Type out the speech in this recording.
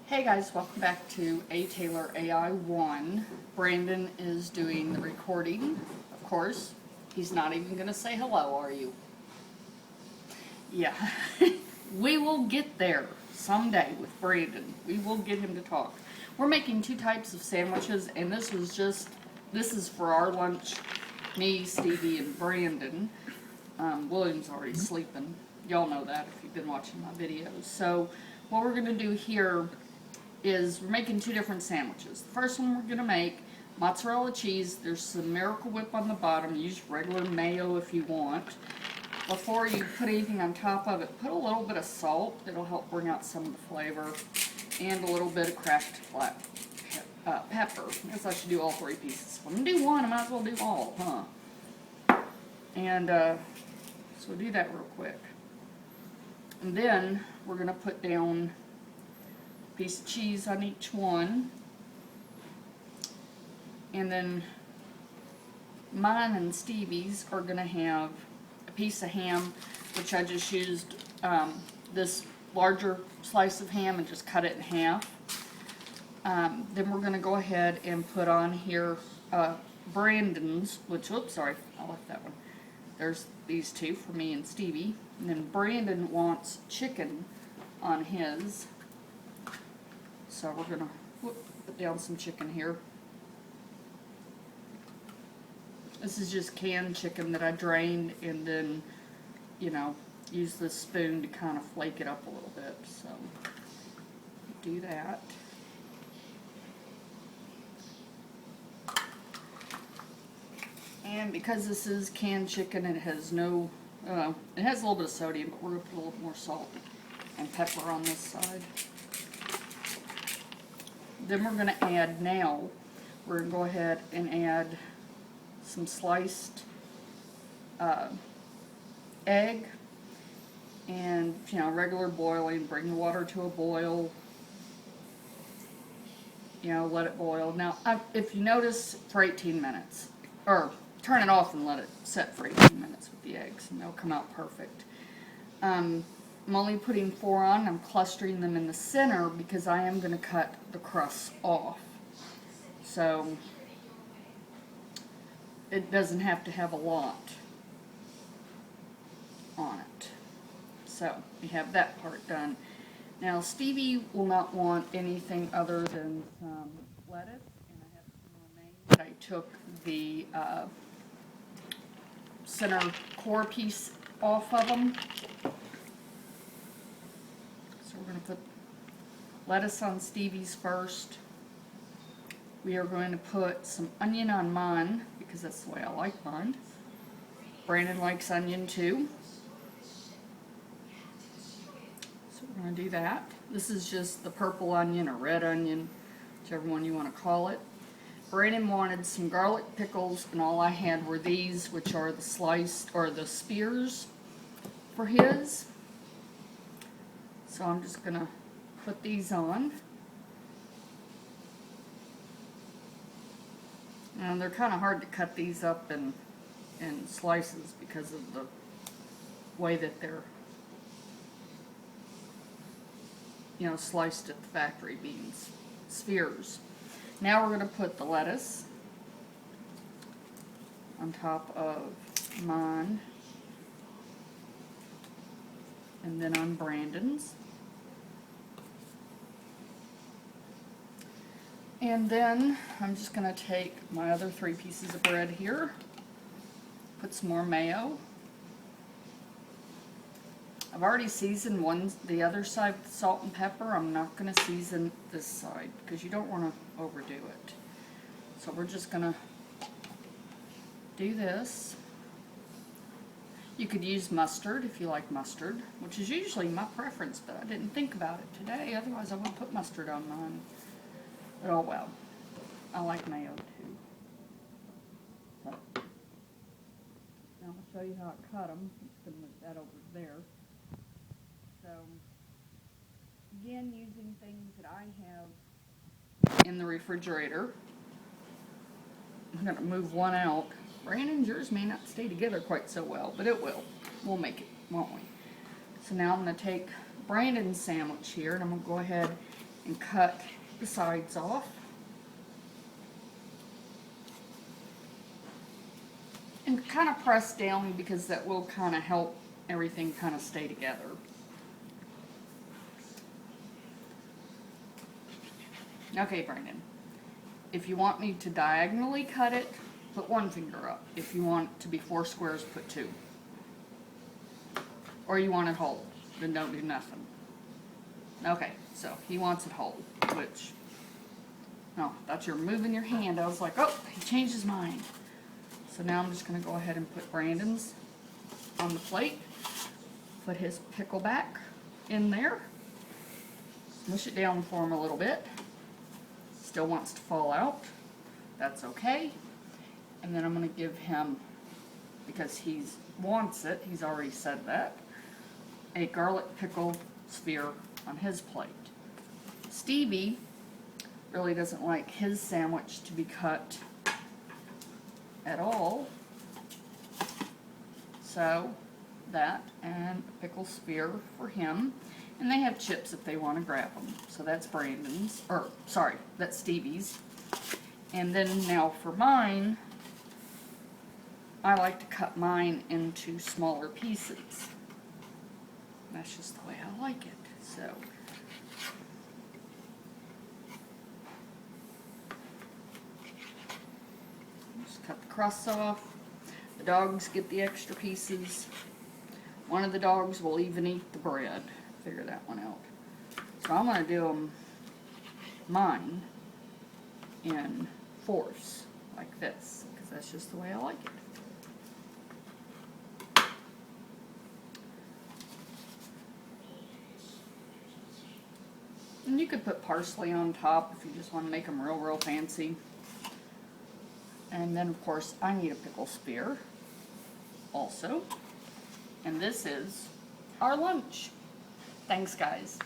Hey guys, welcome back to A Taylor AI1. Brandon is doing the recording, of course. He's not even going to say hello, are you? Yeah. We will get there someday with Brandon. We will get him to talk. We're making two types of sandwiches, and this is for our lunch. Me, Stevie, and Brandon. William's already sleeping. Y'all know that if you've been watching my videos. So what we're going to do here is we're making two different sandwiches. The first one we're going to make mozzarella cheese. There's some Miracle Whip on the bottom. Use regular mayo if you want. Before you put anything on top of it, put a little bit of salt. It'll help bring out some of the flavor. And a little bit of cracked black pepper. I guess I should do all three pieces. If I'm going to do one, I might as well do all, huh? And so we'll do that real quick. And then we're going to put down a piece of cheese on each one. And then mine and Stevie's are going to have a piece of ham, which I just used this larger slice of ham and just cut it in half. Then we're going to go ahead and put on here Brandon's, which, oops, sorry, I left that one. There's these two for me and Stevie. And then Brandon wants chicken on his. So we're going to put down some chicken here. This is just canned chicken that I drained and then, use the spoon to kind of flake it up a little bit. So do that. And because this is canned chicken, it has no, it has a little bit of sodium, but we're going to put a little more salt and pepper on this side. Then we're going to add we're going to go ahead and add some sliced egg and, regular boiling. Bring the water to a boil. Let it boil. Now, if you notice, for 18 minutes, or turn it off and let it set for 18 minutes with the eggs, and they'll come out perfect. I'm only putting 4 on. I'm clustering them in the center because I am going to cut the crust off. So it doesn't have to have a lot on it. So we have that part done. Now Stevie will not want anything other than some lettuce, and I have some romaine. I took the center core piece off of them. So we're going to put lettuce on Stevie's first. We are going to put some onion on mine because that's the way I like mine. Brandon likes onion too. So we're going to do that. This is just the purple onion or red onion, whichever one you want to call it. Brandon wanted some garlic pickles, and all I had were these, which are the sliced, or the spears for his. So I'm just going to put these on. And they're kind of hard to cut these up in slices because of the way that they're, sliced at the factory being spheres. Now we're going to put the lettuce on top of mine and then on Brandon's. And then I'm just going to take my other 3 pieces of bread here, put some more mayo. I've already seasoned the other side with salt and pepper. I'm not going to season this side because you don't want to overdo it. So we're just going to do this. You could use mustard if you like mustard, which is usually my preference, but I didn't think about it today. Otherwise I would put mustard on mine. But oh well, I like mayo too. So, now I'll show you how I cut them. I'm just going to move that over there. So, again, using things that I have in the refrigerator. I'm going to move one out. Brandon's, yours may not stay together quite so well, but it will. We'll make it, won't we? So now I'm going to take Brandon's sandwich here, and I'm going to go ahead and cut the sides off. And kind of press down because that will kind of help everything kind of stay together. Okay, Brandon, if you want me to diagonally cut it, put one finger up. If you want it to be 4 squares, put 2. Or you want it whole, then don't do nothing. Okay, so he wants it whole, which, oh, I thought you were moving your hand. I was like, oh, he changed his mind. So now I'm just going to go ahead and put Brandon's on the plate. Put his pickleback in there. Smush it down for him a little bit. Still wants to fall out. That's okay. And then I'm going to give him, because he wants it, he's already said that, a garlic pickle sphere on his plate. Stevie really doesn't like his sandwich to be cut at all. So that and a pickle sphere for him. And they have chips if they want to grab them. So that's Brandon's, or sorry, that's Stevie's. And then now for mine, I like to cut mine into smaller pieces. That's just the way I like it. So just cut the crusts off. The dogs get the extra pieces. One of the dogs will even eat the bread. Figure that one out. So I'm going to do them, mine, in 4s, like this, because that's just the way I like it. And you could put parsley on top if you just want to make them real, real fancy. And then, of course, I need a pickle spear also. And this is our lunch. Thanks, guys.